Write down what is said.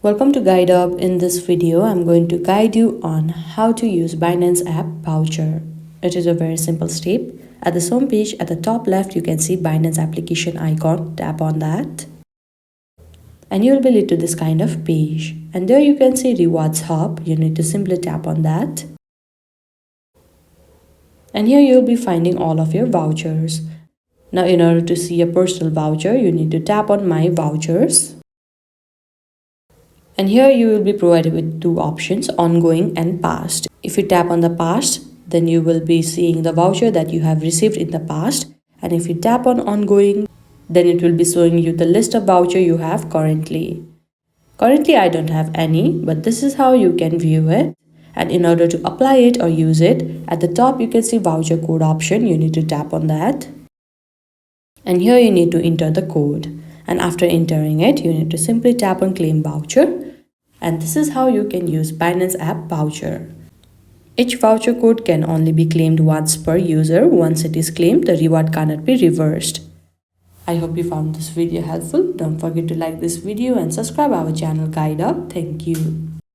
Welcome to Guide Up. In this video, I'm going to guide you on how to use Binance app Voucher. It is a very simple step. At the home page, at the top left, you can see Binance application icon. Tap on that. And you'll be led to this kind of page. And there you can see Rewards Hub. You need to simply tap on that. And here you'll be finding all of your vouchers. Now, in order to see a personal voucher, you need to tap on My Vouchers. And here you will be provided with two options, ongoing and past. If you tap on the past, then you will be seeing the voucher that you have received in the past. And if you tap on ongoing, then it will be showing you the list of voucher you have currently. Currently, I don't have any, but this is how you can view it. And in order to apply it or use it, at the top you can see voucher code option. You need to tap on that. And here you need to enter the code. And after entering it, you need to simply tap on claim voucher. And this is how you can use Binance app Voucher. Each voucher code can only be claimed once per user. Once it is claimed, the reward cannot be reversed. I hope you found this video helpful. Don't forget to like this video and subscribe our channel Guide Up. Thank you.